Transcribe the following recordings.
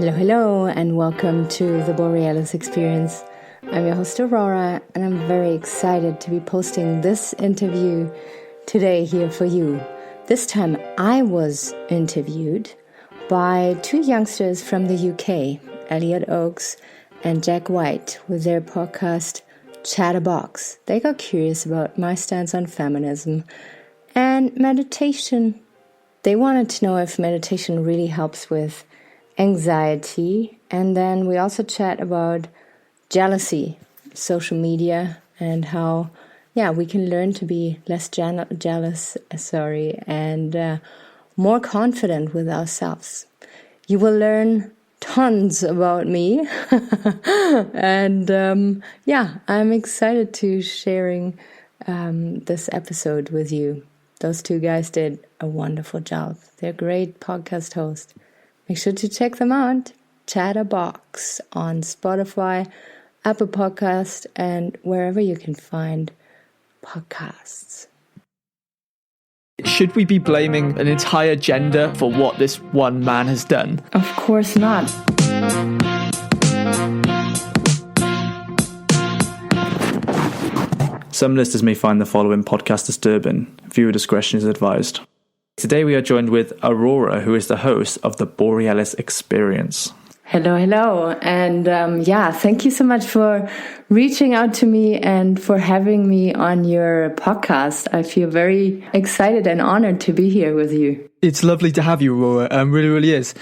Hello, and welcome to the Borealis Experience. I'm your host Aurora, and I'm very excited to be posting this interview today here for you. This time I was interviewed by two youngsters from the UK, Elliott and Jack White, with their podcast Chatabox. They got curious about my stance on feminism and meditation. They wanted to know if meditation really helps with anxiety, and then we also chat about jealousy, social media, and how we can learn to be less jealous and more confident with ourselves. You will learn tons about me and I'm excited to sharing this episode with you. Those two guys did a wonderful job. They're great podcast hosts. Make sure to check them out. Chatabox on Spotify, Apple Podcast, and wherever you can find podcasts. Should we be blaming an entire gender for what this one man has done? Of course not. Some listeners may find the following podcast disturbing. Viewer discretion is advised. Today we are joined with Aurora, who is the host of the Borealis Experience. Hello. And thank you so much for reaching out to me and for having me on your podcast. I feel very excited and honored to be here with you. It's lovely to have you, Aurora. Really is.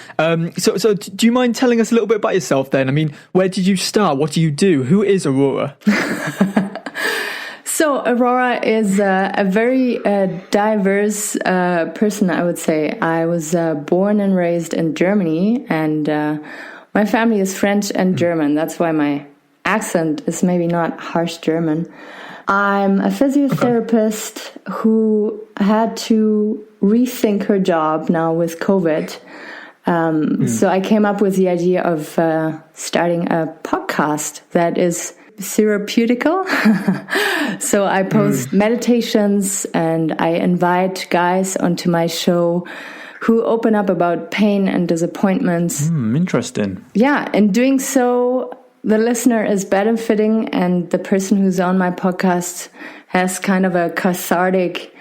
So do you mind telling us a little bit about yourself then? I mean, where did you start? What do you do? Who is Aurora? So Aurora is a very diverse person, I would say. I was born and raised in Germany, and my family is French and German. That's why my accent is maybe not harsh German. I'm a physiotherapist who had to rethink her job now with COVID. So I came up with the idea of starting a podcast that is therapeutical. So I post meditations and I invite guys onto my show who open up about pain and disappointments. Interesting. Yeah, in doing so, the listener is benefiting, and the person who's on my podcast has kind of a cathartic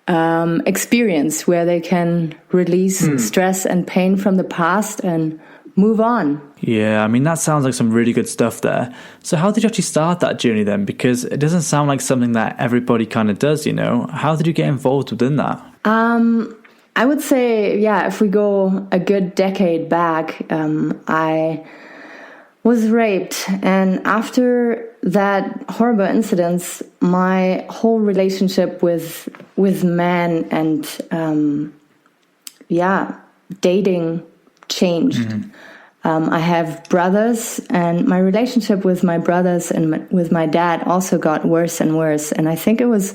experience where they can release stress and pain from the past and move on. Yeah, I mean, that sounds like some really good stuff there. So how did you actually start that journey then? Because it doesn't sound like something that everybody kind of does, you know? How did you get involved within that? I would say, if we go a good decade back, I was raped. And after that horrible incident, my whole relationship with men and, dating changed. I have brothers, and my relationship with my brothers and with my dad also got worse and worse. And I think it was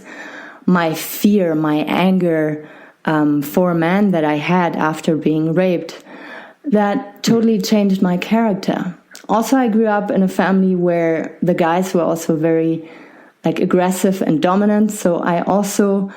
my fear, my anger for men that I had after being raped that totally changed my character. Also, I grew up in a family where the guys were also very aggressive and dominant. So I also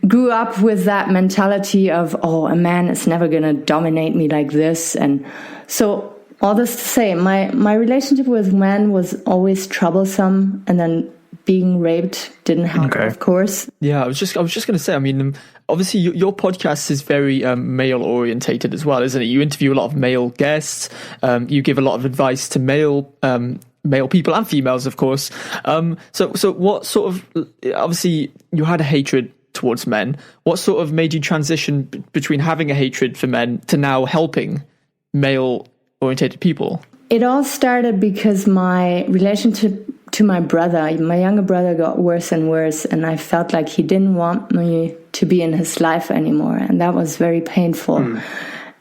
grew up with that mentality of, a man is never going to dominate me like this. And so all this to say, my relationship with men was always troublesome, and then being raped didn't help, of course. Yeah, I was just going to say, I mean, obviously your podcast is very male orientated as well, isn't it? You interview a lot of male guests. You give a lot of advice to male people and females, of course. So what sort of, obviously you had a hatred towards men. What sort of made you transition between having a hatred for men to now helping male orientated people? It all started because my relationship to my younger brother got worse and worse, and I felt like he didn't want me to be in his life anymore, and that was very painful.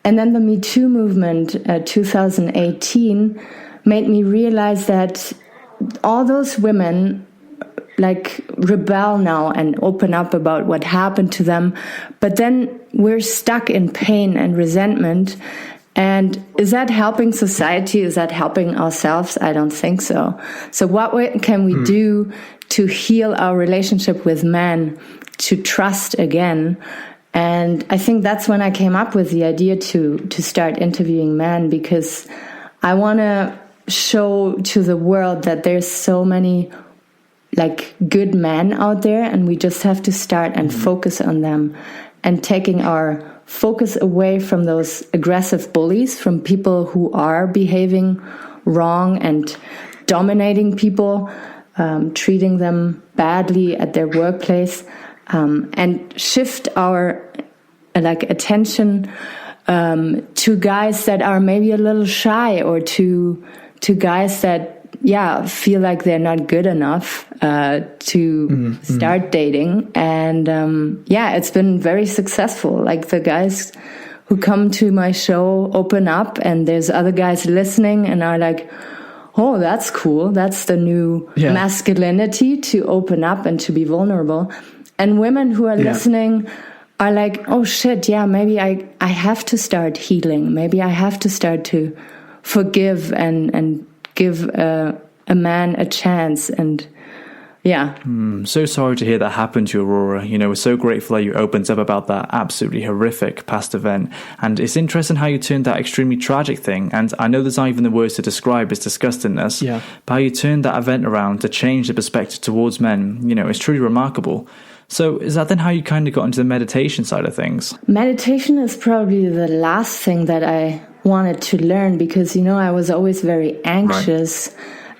And then the Me Too movement, 2018, made me realize that all those women rebel now and open up about what happened to them, but then we're stuck in pain and resentment. And is that helping society? Is that helping ourselves? I don't think so. So what can we do to heal our relationship with men, to trust again? And I think that's when I came up with the idea to start interviewing men, because I want to show to the world that there's so many like good men out there, and we just have to start and focus on them, and taking our focus away from those aggressive bullies, from people who are behaving wrong and dominating people, treating them badly at their workplace, and shift our attention to guys that are maybe a little shy, or to guys that feel like they're not good enough to start dating. And it's been very successful. Like the guys who come to my show open up, and there's other guys listening and are like, oh, that's cool. That's the new masculinity, to open up and to be vulnerable. And women who are listening are like, oh shit, maybe I have to start healing. Maybe I have to start to forgive and give a man a chance. And so sorry to hear that happen to you, Aurora. You know, we're so grateful that you opened up about that absolutely horrific past event. And it's interesting how you turned that extremely tragic thing, and I know there's not even the words to describe its disgustingness, but how you turned that event around to change the perspective towards men, you know, it's truly remarkable. So is that then how you kind of got into the meditation side of things? Meditation is probably the last thing that I wanted to learn, because, you know, I was always very anxious,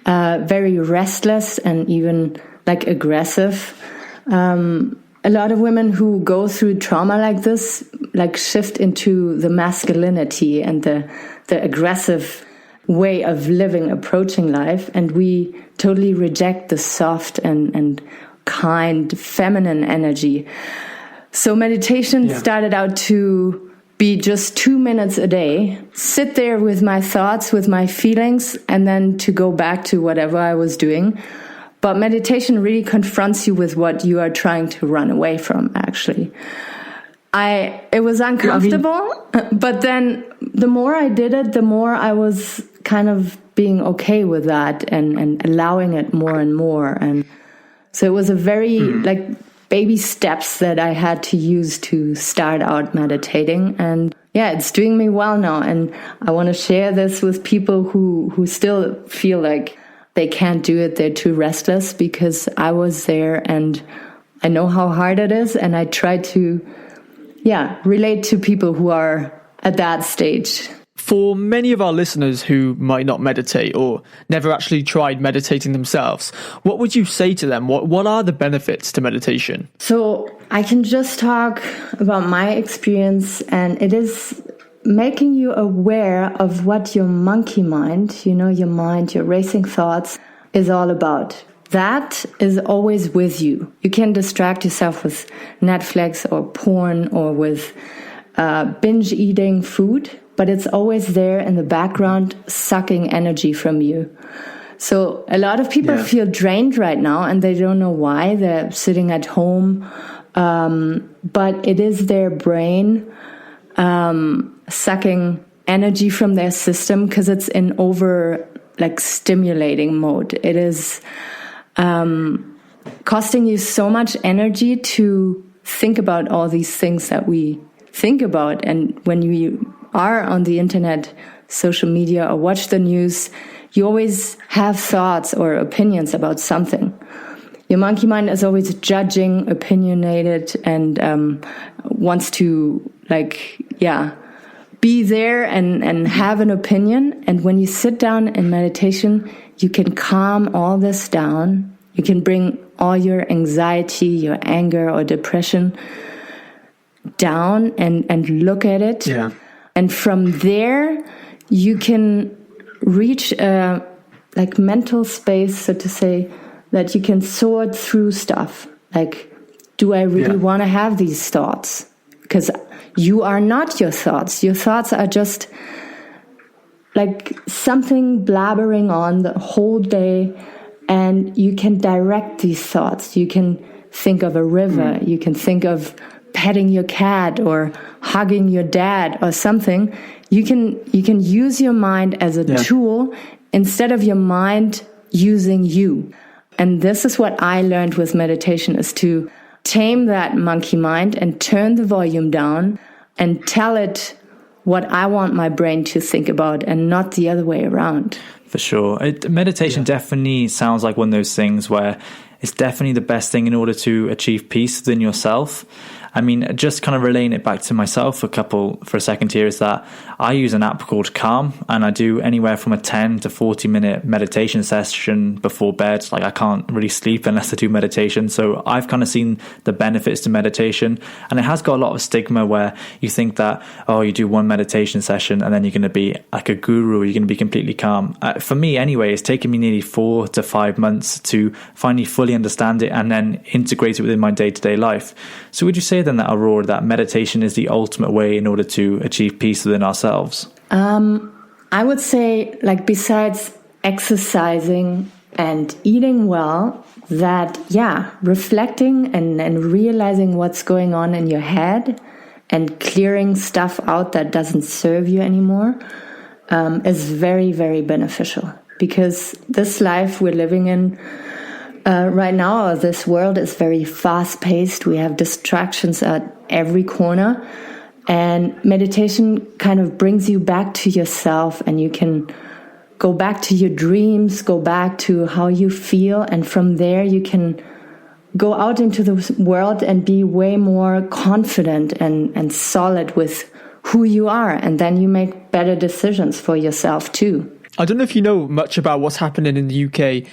very restless, and even like aggressive. A lot of women who go through trauma like this, like shift into the masculinity and the aggressive way of living, approaching life. And we totally reject the soft and kind feminine energy. So meditation started out to be just 2 minutes a day, sit there with my thoughts, with my feelings, and then to go back to whatever I was doing. But meditation really confronts you with what you are trying to run away from, actually. It was uncomfortable, but then the more I did it, the more I was kind of being okay with that and allowing it more and more. And so it was a very baby steps that I had to use to start out meditating. And it's doing me well now. And I want to share this with people who still feel like they can't do it, they're too restless, because I was there and I know how hard it is. And I try to, relate to people who are at that stage. For many of our listeners who might not meditate or never actually tried meditating themselves, what would you say to them? What are the benefits to meditation? So I can just talk about my experience, and it is making you aware of what your monkey mind, your mind, your racing thoughts, is all about. That is always with you. You can distract yourself with Netflix or porn or with binge eating food, but it's always there in the background, sucking energy from you. So a lot of people feel drained right now, and they don't know why. They're sitting at home, but it is their brain sucking energy from their system, because it's in over stimulating mode. It is costing you so much energy to think about all these things that we think about. And when you are on the internet, social media, or watch the news, you always have thoughts or opinions about something. Your monkey mind is always judging, opinionated, and wants to be there and have an opinion. And when you sit down in meditation, you can calm all this down. You can bring all your anxiety, your anger or depression down and look at it. Yeah. And from there, you can reach a mental space, so to say, that you can sort through stuff. Like, do I really want to have these thoughts? Because you are not your thoughts. Your thoughts are just something blabbering on the whole day, and you can direct these thoughts. You can think of a river. You can think of petting your cat or hugging your dad or something. You can use your mind as a tool instead of your mind using you. And this is what I learned with meditation, is to tame that monkey mind and turn the volume down and tell it what I want my brain to think about and not the other way around. For sure. Meditation definitely sounds like one of those things where it's definitely the best thing in order to achieve peace within yourself. I mean, just kind of relaying it back to myself for a second here is that I use an app called Calm, and I do anywhere from a 10 to 40 minute meditation session before bed. Like, I can't really sleep unless I do meditation. So I've kind of seen the benefits to meditation, and it has got a lot of stigma where you think that, oh, you do one meditation session and then you're going to be like a guru, you're going to be completely calm. For me anyway, it's taken me nearly 4 to 5 months to finally fully understand it and then integrate it within my day-to-day life. So would you say then that, Aurora, that meditation is the ultimate way in order to achieve peace within ourselves? I would say, like, besides exercising and eating well, that, reflecting and realizing what's going on in your head and clearing stuff out that doesn't serve you anymore is very, very beneficial. Because this life we're living in right now, this world is very fast-paced. We have distractions at every corner. And meditation kind of brings you back to yourself, and you can go back to your dreams, go back to how you feel. And from there, you can go out into the world and be way more confident and solid with who you are. And then you make better decisions for yourself too. I don't know if you know much about what's happening in the UK.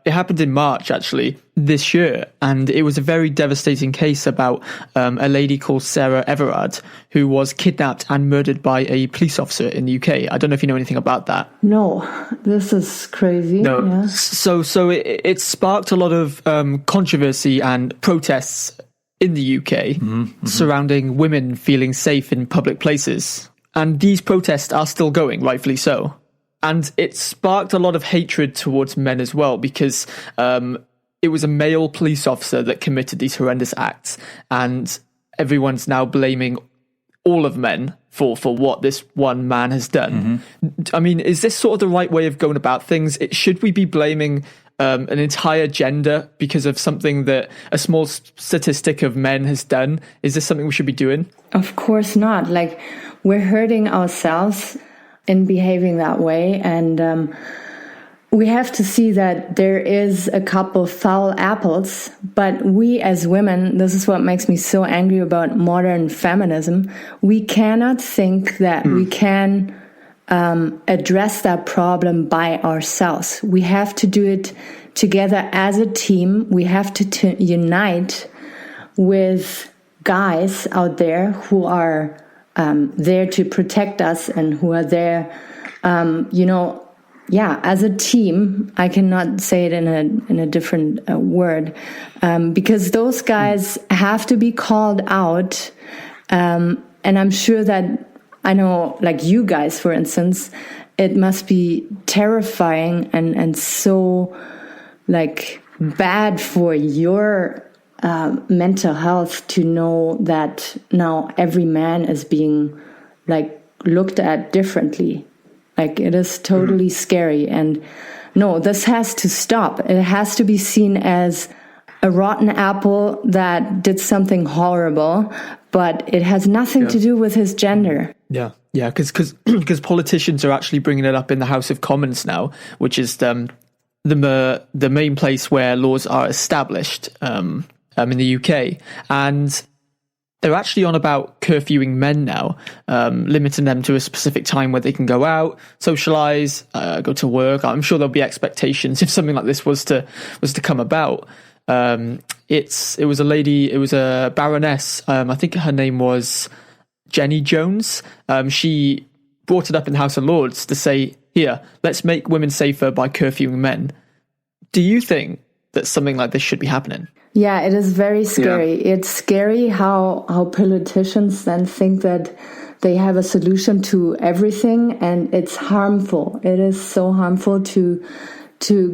It happened in March, actually, this year. And it was a very devastating case about a lady called Sarah Everard, who was kidnapped and murdered by a police officer in the UK. I don't know if you know anything about that. No, this is crazy. No. Yeah. So it sparked a lot of controversy and protests in the UK surrounding women feeling safe in public places. And these protests are still going, rightfully so. And it sparked a lot of hatred towards men as well, because it was a male police officer that committed these horrendous acts. And everyone's now blaming all of men for what this one man has done. I mean, is this sort of the right way of going about things? Should we be blaming an entire gender because of something that a small statistic of men has done? Is this something we should be doing? Of course not. Like, we're hurting ourselves in behaving that way, and we have to see that there is a couple foul apples, but we as women, this is what makes me so angry about modern feminism, we cannot think that we can address that problem by ourselves. We have to do it together as a team. We have to unite with guys out there who are there to protect us and who are there, as a team. I cannot say it in a different word, because those guys have to be called out. And I'm sure that, I know, like you guys, for instance, it must be terrifying and so, like, bad for your mental health to know that now every man is being, like, looked at differently. Like, it is totally scary. And no, this has to stop. It has to be seen as a rotten apple that did something horrible, but it has nothing to do with his gender. Yeah, because politicians are actually bringing it up in the House of Commons now, which is the main place where laws are established in the UK, and they're actually on about curfewing men now, limiting them to a specific time where they can go out, socialize, go to work. I'm sure there'll be expectations if something like this was to come about. It was a baroness. I think her name was Jenny Jones. She brought it up in the House of Lords to say, here, let's make women safer by curfewing men. Do you think that something like this should be happening? Yeah, it is very scary. Yeah. It's scary how politicians then think that they have a solution to everything, and it's harmful. It is so harmful to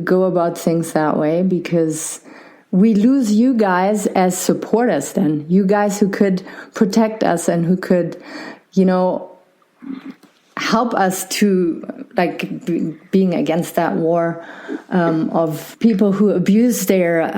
go about things that way, because we lose you guys as supporters then. You guys who could protect us and who could, help us to, like, being against that war of people who abuse their,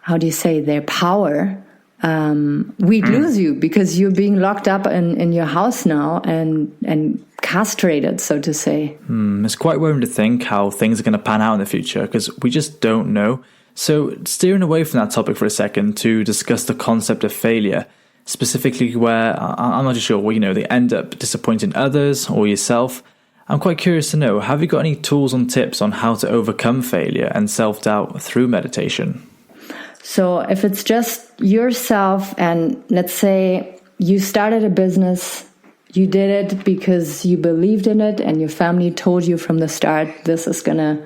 their power we'd lose you because you're being locked up in your house now and castrated, so to say. It's quite worrying to think how things are going to pan out in the future because we just don't know. So steering away from that topic for a second to discuss the concept of failure, specifically where I'm not sure, they end up disappointing others or yourself. I'm quite curious to know, have you got any tools and tips on how to overcome failure and self-doubt through meditation? So if it's just yourself and let's say you started a business, you did it because you believed in it and your family told you from the start, this is going to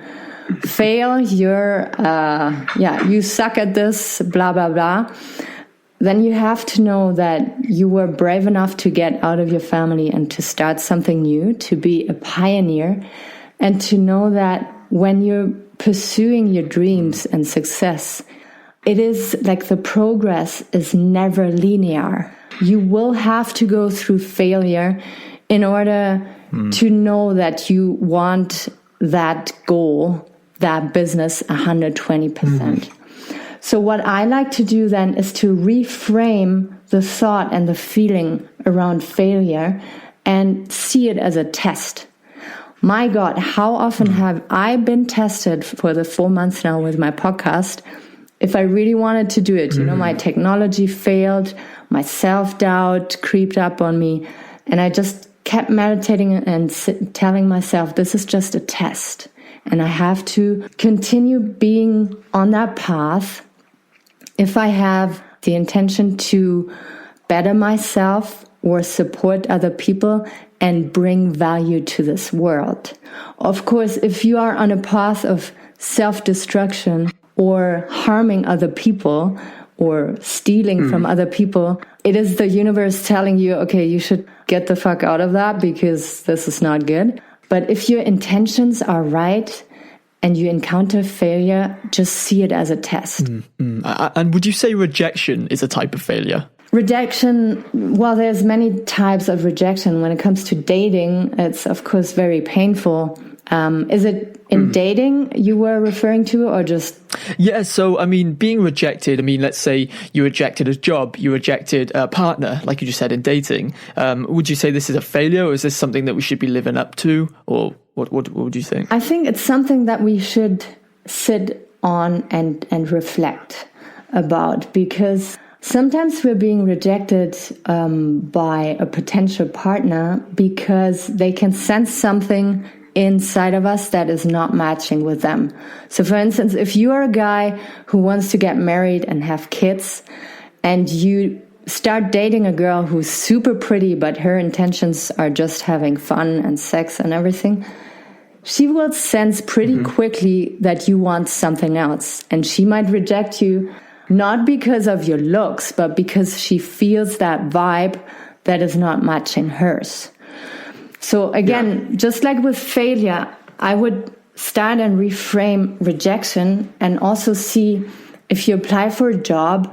fail, you suck at this, blah, blah, blah. Then you have to know that you were brave enough to get out of your family and to start something new, to be a pioneer, and to know that when you're pursuing your dreams and success, it is like the progress is never linear. You will have to go through failure in order to know that you want that goal, that business 120%. So what I like to do then is to reframe the thought and the feeling around failure and see it as a test. My God, how often have I been tested for the 4 months now with my podcast? If I really wanted to do it, my technology failed, my self-doubt creeped up on me, and I just kept meditating and telling myself, this is just a test. And I have to continue being on that path if I have the intention to better myself or support other people and bring value to this world. Of course, if you are on a path of self-destruction or harming other people or stealing from other people, it is the universe telling you, okay, you should get the fuck out of that because this is not good. But if your intentions are right and you encounter failure, just see it as a test. And would you say rejection is a type of failure? Rejection, well, there's many types of rejection. When it comes to dating, it's of course very painful. Is it in dating you were referring to, or just? Yeah, so, being rejected, let's say you rejected a job, you rejected a partner, like you just said in dating. Would you say this is a failure, or is this something that we should be living up to, or what would you think? I think it's something that we should sit on and reflect about, because sometimes we're being rejected by a potential partner because they can sense something inside of us that is not matching with them. So for instance, if you are a guy who wants to get married and have kids, and you start dating a girl who's super pretty, but her intentions are just having fun and sex and everything, she will sense pretty quickly that you want something else. And she might reject you, not because of your looks, but because she feels that vibe that is not matching hers. So again, just like with failure, I would start and reframe rejection and also see if you apply for a job,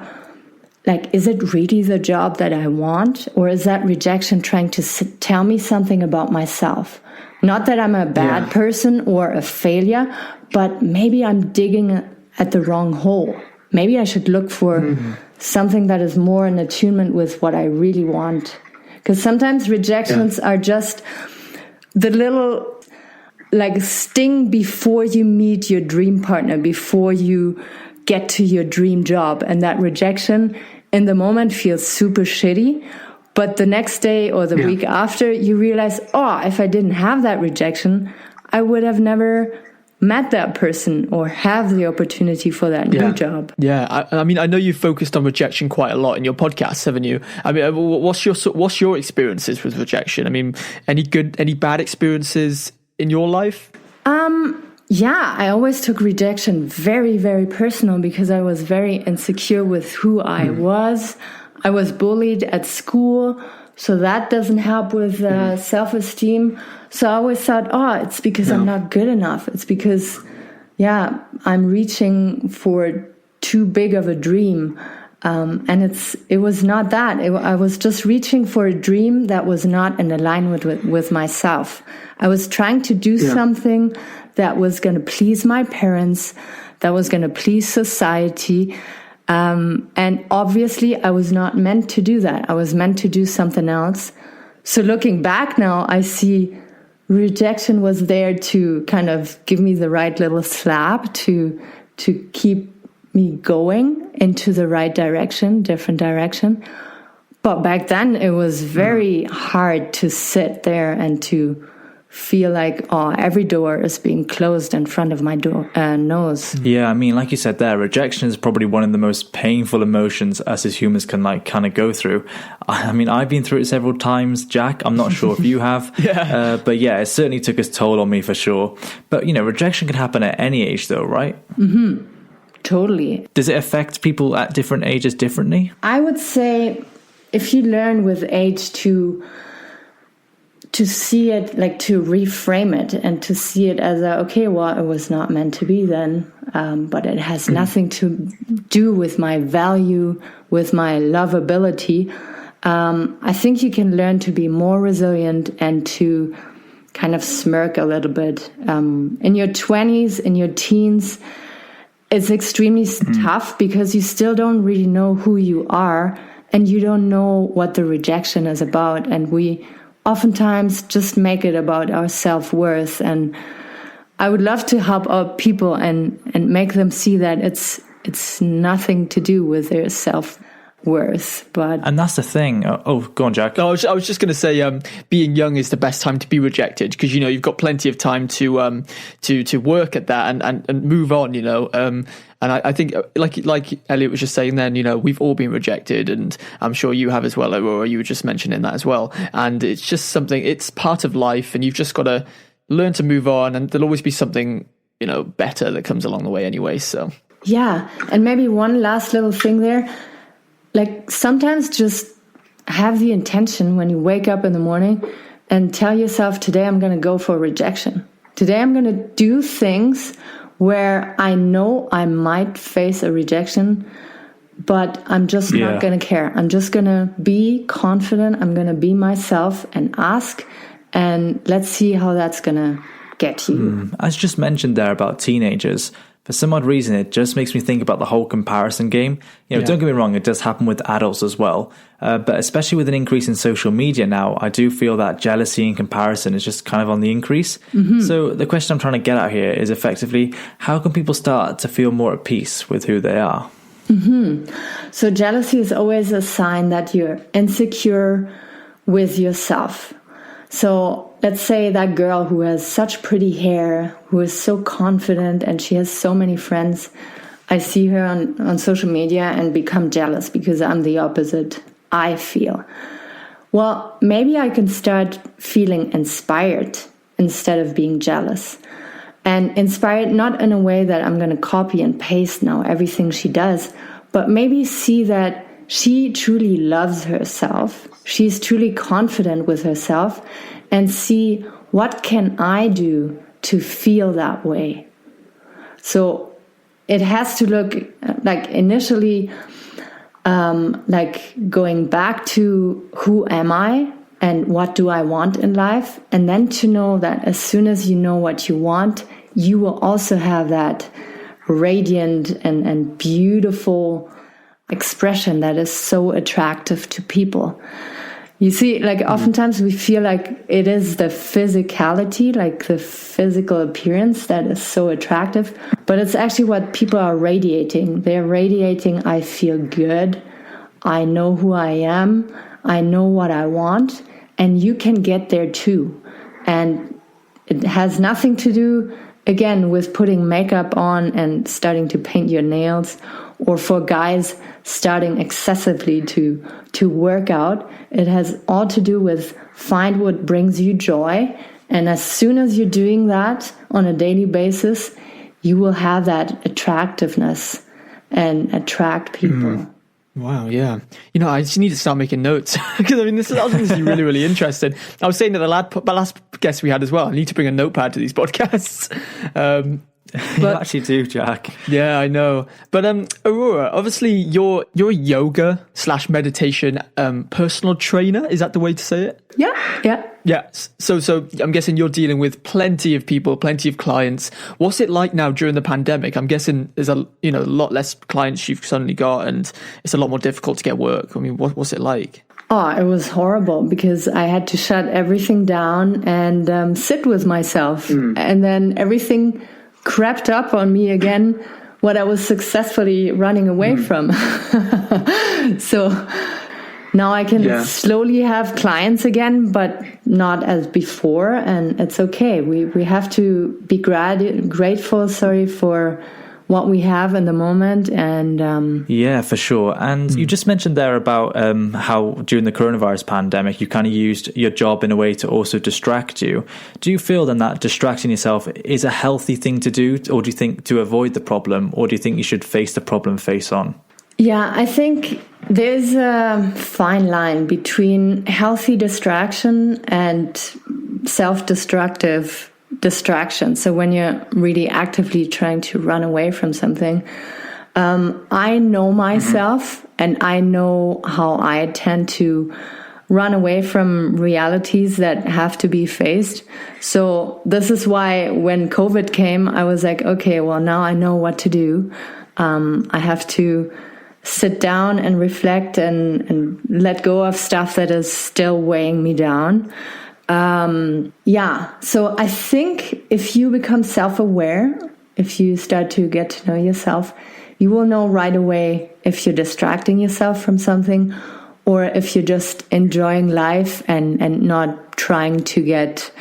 like, is it really the job that I want? Or is that rejection trying to tell me something about myself? Not that I'm a bad person or a failure, but maybe I'm digging at the wrong hole. Maybe I should look for something that is more in attunement with what I really want. Because sometimes rejections are just the little sting before you meet your dream partner, before you get to your dream job. And that rejection in the moment feels super shitty. But the next day or the week after, you realize, if I didn't have that rejection, I would have never met that person or have the opportunity for that new job. Yeah, I know you've focused on rejection quite a lot in your podcast, haven't you? What's your experiences with rejection? Any good, any bad experiences in your life? I always took rejection very, very personal because I was very insecure with who I was. I was bullied at school, so that doesn't help with self-esteem. So I always thought, it's because I'm not good enough. It's because, I'm reaching for too big of a dream. And it was not that. I was just reaching for a dream that was not in alignment with myself. I was trying to do something that was going to please my parents, that was going to please society, And obviously I was not meant to do that. I was meant to do something else. So looking back now, I see rejection was there to kind of give me the right little slap to keep me going into the right direction, different direction. But back then it was very hard to sit there and to feel like, oh, every door is being closed in front of my nose. Yeah, I mean, like you said there, rejection is probably one of the most painful emotions us as humans can like kind of go through. I mean, I've been through it several times, Jack. I'm not sure if you have. But yeah, it certainly took its toll on me for sure. But, you know, rejection can happen at any age though, right? Mm-hmm. Totally. Does it affect people at different ages differently? I would say if you learn with age to see it, like to reframe it and to see it as okay, well, it was not meant to be then, but it has nothing to do with my value, with my lovability. I think you can learn to be more resilient and to kind of smirk a little bit. In your 20s, in your teens, it's extremely tough because you still don't really know who you are and you don't know what the rejection is about. And we oftentimes just make it about our self-worth. And I would love to help out people and make them see that it's nothing to do with their self-worth. And that's the thing. Oh, go on, Jack. No, I was just going to say, being young is the best time to be rejected because, you know, you've got plenty of time to work at that and move on, you know. And I think, like Elliott was just saying then, you know, we've all been rejected, and I'm sure you have as well, Aurora. You were just mentioning that as well. And it's just something, it's part of life, and you've just got to learn to move on, and there'll always be something, you know, better that comes along the way anyway. So yeah, and maybe one last little thing there, like sometimes just have the intention when you wake up in the morning and tell yourself, today I'm going to go for rejection. Today I'm going to do things where I know I might face a rejection, but I'm just not going to care. I'm just going to be confident. I'm going to be myself and ask, and let's see how that's going to get you. As just mentioned there about teenagers, for some odd reason, it just makes me think about the whole comparison game. You know, don't get me wrong, it does happen with adults as well. But especially with an increase in social media now, I do feel that jealousy and comparison is just kind of on the increase. So the question I'm trying to get at here is effectively, how can people start to feel more at peace with who they are? So jealousy is always a sign that you're insecure with yourself. So let's say that girl who has such pretty hair, who is so confident, and she has so many friends. I see her on social media and become jealous because I'm the opposite, I feel. Well, maybe I can start feeling inspired instead of being jealous. And inspired not in a way that I'm going to copy and paste now everything she does, but maybe see that she truly loves herself. She's truly confident with herself, and see what can I do to feel that way. So it has to look like initially like going back to who am I and what do I want in life, and then to know that as soon as you know what you want, you will also have that radiant and beautiful expression that is so attractive to people. You see, like oftentimes we feel like it is the physicality, like the physical appearance that is so attractive, but it's actually what people are radiating. They're radiating, I feel good, I know who I am, I know what I want, and you can get there too. And it has nothing to do, again, with putting makeup on and starting to paint your nails, or for guys starting excessively to work out. It has all to do with find what brings you joy. And as soon as you're doing that on a daily basis, you will have that attractiveness and attract people. Wow, yeah. You know, I just need to start making notes because I mean, this is obviously really, really interesting. I was saying to the last guest we had as well, I need to bring a notepad to these podcasts. You actually do, Jack. Yeah, I know. But Aurora, obviously you're a yoga / meditation personal trainer. Is that the way to say it? Yeah. Yeah. So I'm guessing you're dealing with plenty of people, plenty of clients. What's it like now during the pandemic? I'm guessing there's a lot less clients you've suddenly got, and it's a lot more difficult to get work. I mean, what's it like? Oh, it was horrible because I had to shut everything down and sit with myself. And then everything crept up on me again, what I was successfully running away from. So now I can slowly have clients again, but not as before. And it's okay. We have to be grateful, for what we have in the moment. And yeah, for sure. And you just mentioned there about how during the coronavirus pandemic you kind of used your job in a way to also distract you. Do you feel then that distracting yourself is a healthy thing to do, or do you think to avoid the problem, or do you think you should face the problem face on? Yeah, I think there's a fine line between healthy distraction and self-destructive distraction. So when you're really actively trying to run away from something, I know myself and I know how I tend to run away from realities that have to be faced. So this is why when COVID came, I was like, okay, well, now I know what to do. I have to sit down and reflect and let go of stuff that is still weighing me down. So I think if you become self-aware, if you start to get to know yourself, you will know right away if you're distracting yourself from something or if you're just enjoying life and not trying to get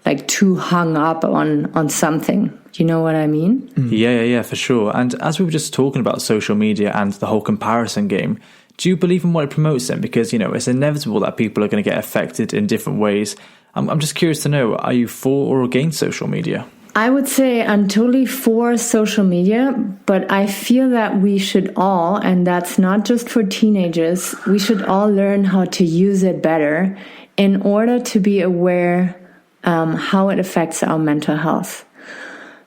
like too hung up on something. Do you know what I mean? Yeah, for sure. And as we were just talking about social media and the whole comparison game, do you believe in what it promotes then? Because, it's inevitable that people are going to get affected in different ways. I'm just curious to know, are you for or against social media? I would say I'm totally for social media, but I feel that we should all, and that's not just for teenagers, we should all learn how to use it better in order to be aware how it affects our mental health.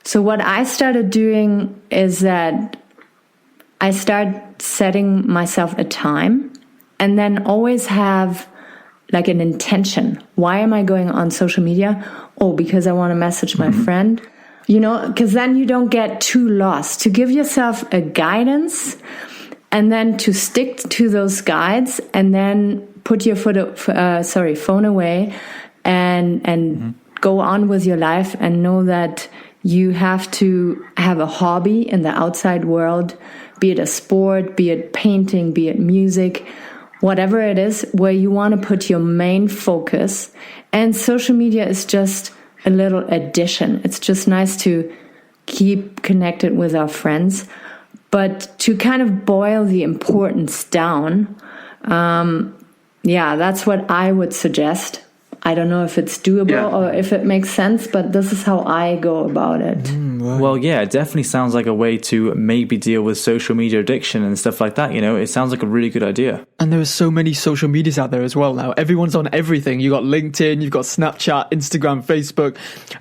So what I started doing is that I start setting myself a time and then always have like an intention. Why am I going on social media? Oh, because I want to message my friend. Because then you don't get too lost. To give yourself a guidance and then to stick to those guides and then put your phone away and go on with your life and know that you have to have a hobby in the outside world, be it a sport, be it painting, be it music, whatever it is, where you want to put your main focus. And social media is just a little addition. It's just nice to keep connected with our friends. But to kind of boil the importance down, that's what I would suggest. I don't know if it's doable or if it makes sense, but this is how I go about it. Right. Well, yeah, it definitely sounds like a way to maybe deal with social media addiction and stuff like that. It sounds like a really good idea. And there are so many social medias out there as well now. Everyone's on everything. You've got LinkedIn, you've got Snapchat, Instagram, Facebook.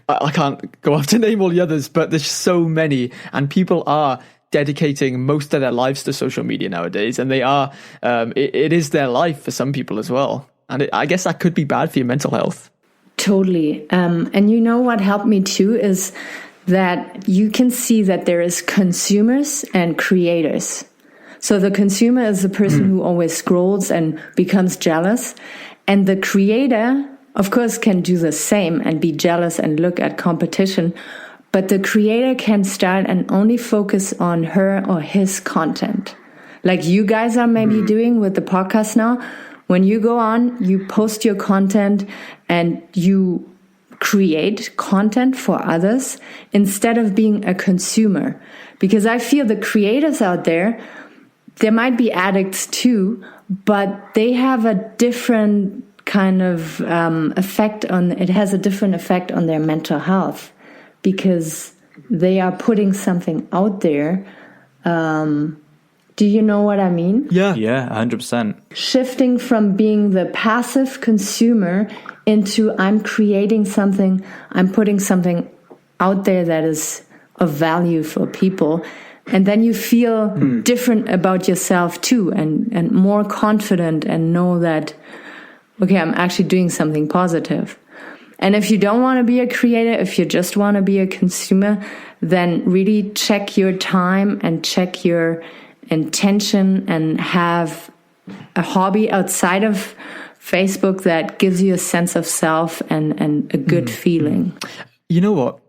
I can't go off to name all the others, but there's so many. And people are dedicating most of their lives to social media nowadays. And they are, it is their life for some people as well. And I guess that could be bad for your mental health. Totally. And what helped me too is that you can see that there is consumers and creators. So the consumer is the person who always scrolls and becomes jealous. And the creator, of course, can do the same and be jealous and look at competition. But the creator can start and only focus on her or his content. Like you guys are maybe doing with the podcast now. When you go on, you post your content and you create content for others instead of being a consumer. Because I feel the creators out there might be addicts too, but they have a different kind of it has a different effect on their mental health because they are putting something out there. Do you know what I mean? Yeah, 100%. Shifting from being the passive consumer into I'm creating something, I'm putting something out there that is of value for people. And then you feel different about yourself too, and more confident, and know that, okay, I'm actually doing something positive. And if you don't want to be a creator, if you just want to be a consumer, then really check your time and check your intention, and have a hobby outside of Facebook that gives you a sense of self and a good feeling. You know what,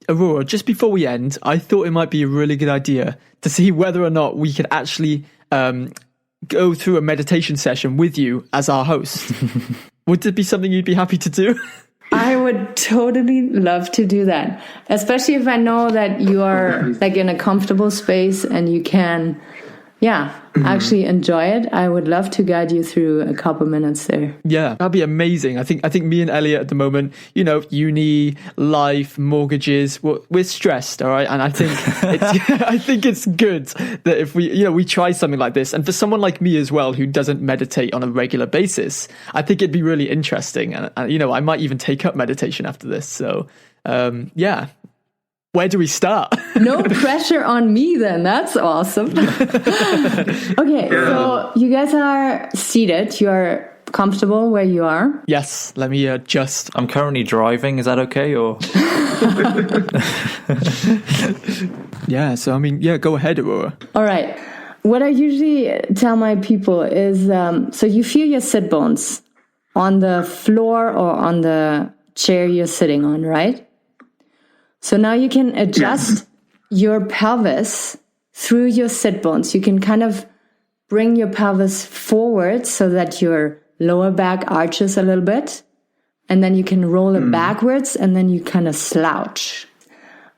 Aurora, just before we end, I thought it might be a really good idea to see whether or not we could actually go through a meditation session with you as our host. Would it be something you'd be happy to do? I would totally love to do that, especially if I know that you are like in a comfortable space and you can, actually enjoy it. I would love to guide you through a couple minutes there. Yeah, that'd be amazing. I think me and Elliott at the moment, uni, life, mortgages, we're stressed, all right? And I think it's good that if we try something like this. And for someone like me as well, who doesn't meditate on a regular basis, I think it'd be really interesting. And I might even take up meditation after this. So, where do we start? No pressure on me then. That's awesome. Okay, so you guys are seated. You are comfortable where you are? Yes, let me adjust. I'm currently driving. Is that okay? Or Yeah, so go ahead, Aurora. All right. What I usually tell my people is, so you feel your sit bones on the floor or on the chair you're sitting on, right? So now you can adjust your pelvis through your sit bones. You can kind of bring your pelvis forward so that your lower back arches a little bit. And then you can roll it backwards, and then you kind of slouch.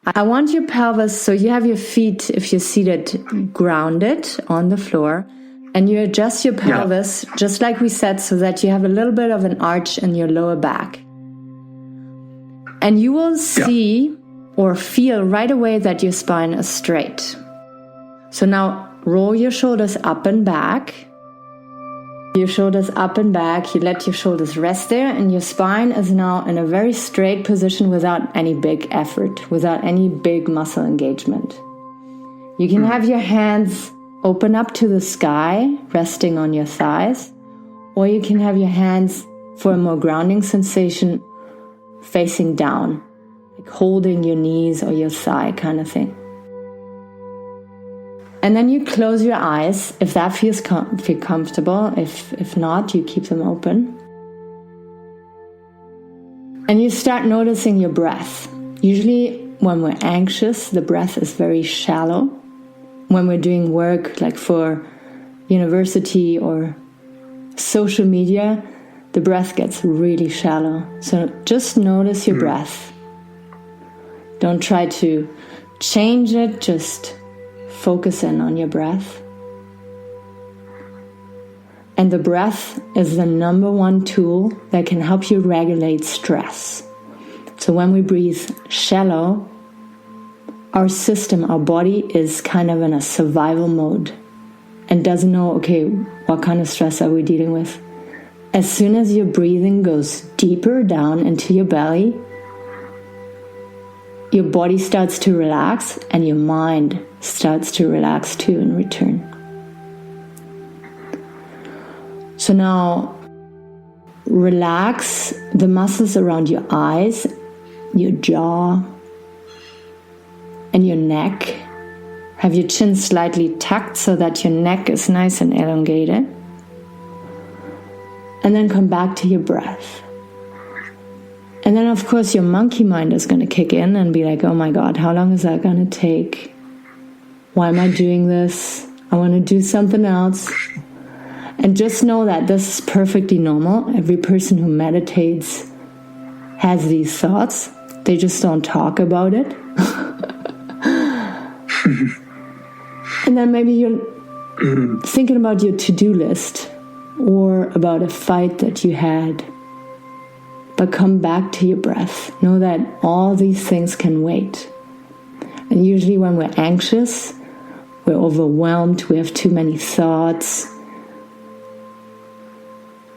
I want your pelvis, so you have your feet, if you're seated, grounded on the floor. And you adjust your pelvis, just like we said, so that you have a little bit of an arch in your lower back. And you will see or feel right away that your spine is straight. So now roll your shoulders up and back. Your shoulders up and back. You let your shoulders rest there, and your spine is now in a very straight position without any big effort, without any big muscle engagement. You can have your hands open up to the sky, resting on your thighs, or you can have your hands, for a more grounding sensation, facing down, like holding your knees or your thigh kind of thing. And then you close your eyes if that feels feel comfortable. If not, you keep them open. And you start noticing your breath. Usually when we're anxious, the breath is very shallow. When we're doing work like for university or social media, the breath gets really shallow. So just notice your breath. Don't try to change it, just focus in on your breath. And the breath is the number one tool that can help you regulate stress. So when we breathe shallow, our system, our body is kind of in a survival mode and doesn't know, okay, what kind of stress are we dealing with? As soon as your breathing goes deeper down into your belly, your body starts to relax and your mind starts to relax too in return. So now relax the muscles around your eyes, your jaw, and your neck. Have your chin slightly tucked so that your neck is nice and elongated. And then come back to your breath. And then, of course, your monkey mind is going to kick in and be like, oh my God, how long is that going to take? Why am I doing this? I want to do something else. And just know that this is perfectly normal. Every person who meditates has these thoughts. They just don't talk about it. And then maybe you're thinking about your to-do list or about a fight that you had. But come back to your breath. Know that all these things can wait. And usually when we're anxious, we're overwhelmed, we have too many thoughts.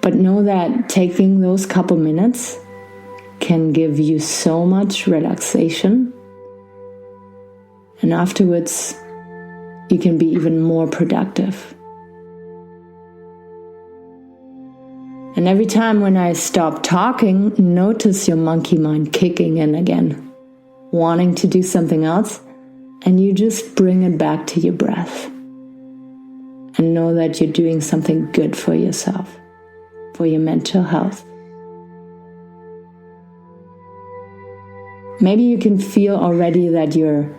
But know that taking those couple minutes can give you so much relaxation And afterwards, you can be even more productive. And every time when I stop talking, notice your monkey mind kicking in again, wanting to do something else, and you just bring it back to your breath. And know that you're doing something good for yourself, for your mental health. Maybe you can feel already that your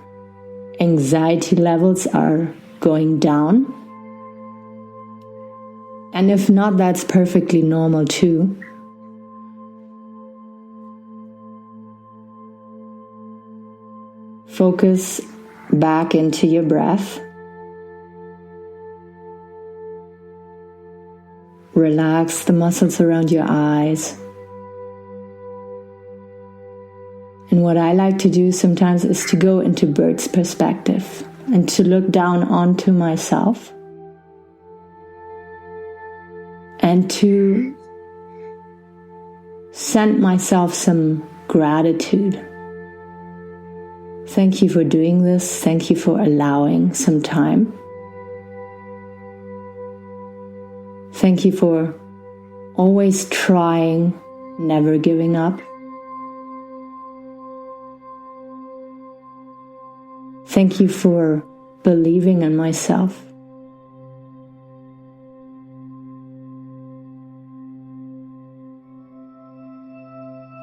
anxiety levels are going down. And if not, that's perfectly normal too. Focus back into your breath. Relax the muscles around your eyes. And what I like to do sometimes is to go into bird's perspective and to look down onto myself and to send myself some gratitude. Thank you for doing this. Thank you for allowing some time. Thank you for always trying, never giving up. Thank you for believing in myself.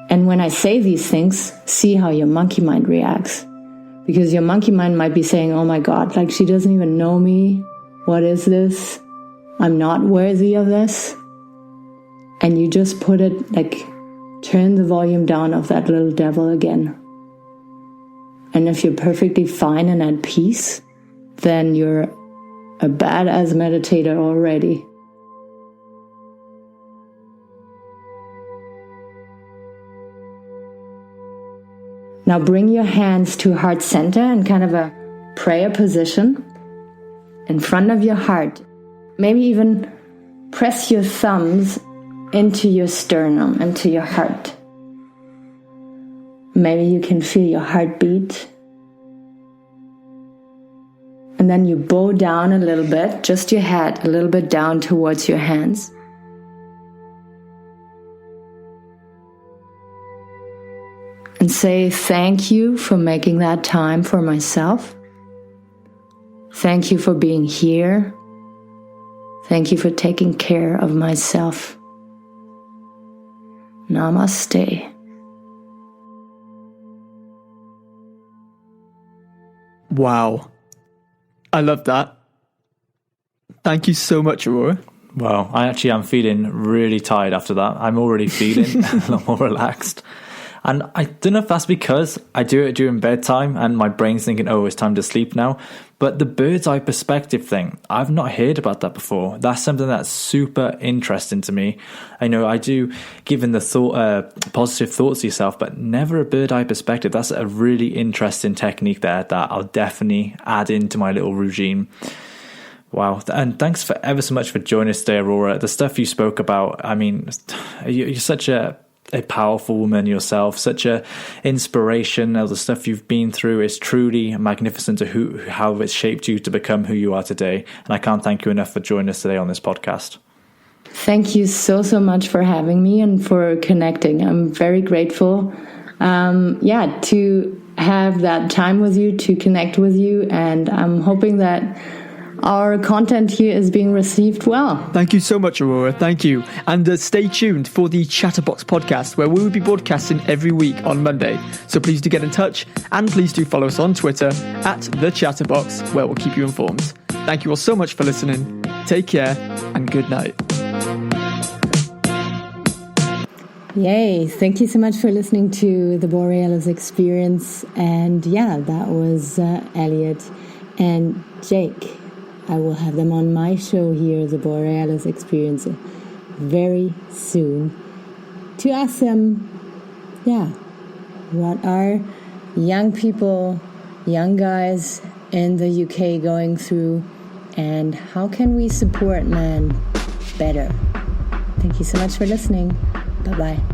And when I say these things, see how your monkey mind reacts. Because your monkey mind might be saying, oh my God, like she doesn't even know me. What is this? I'm not worthy of this. And you just put it, like, turn the volume down of that little devil again. And if you're perfectly fine and at peace, then you're a badass meditator already. Now bring your hands to heart center in kind of a prayer position in front of your heart. Maybe even press your thumbs into your sternum, into your heart. Maybe you can feel your heartbeat. And then you bow down a little bit, just your head a little bit down towards your hands. And say thank you for making that time for myself. Thank you for being here. Thank you for taking care of myself. Namaste. Wow. I love that. Thank you so much, Aurora. Wow, I actually am feeling really tired after that. I'm already feeling a lot more relaxed. And I don't know if that's because I do it during bedtime and my brain's thinking, oh, it's time to sleep now. But the bird's eye perspective thing, I've not heard about that before. That's something that's super interesting to me. I know I do giving the positive thoughts to yourself, but never a bird eye perspective. That's a really interesting technique there that I'll definitely add into my little routine. Wow. And thanks for ever so much for joining us today, Aurora. The stuff you spoke about, I mean, you're such a powerful woman yourself, such a inspiration. All the stuff you've been through is truly magnificent to how it's shaped you to become who you are today. And I can't thank you enough for joining us today on this podcast. Thank you so much for having me and for connecting. I'm very grateful, to have that time with you, to connect with you. And I'm hoping that our content here is being received well. Thank you so much, Aurora. Thank you. And stay tuned for the Chatabox podcast, where we will be broadcasting every week on Monday. So please do get in touch, and please do follow us on Twitter @thechatterbox, where we'll keep you informed. Thank you all so much for listening. Take care and good night. Yay. Thank you so much for listening to the Borealis Experience. And that was Elliott and Jake. I will have them on my show here, the Borealis Experience, very soon, to ask them, what are young people, young guys in the UK going through, and how can we support men better? Thank you so much for listening. Bye-bye.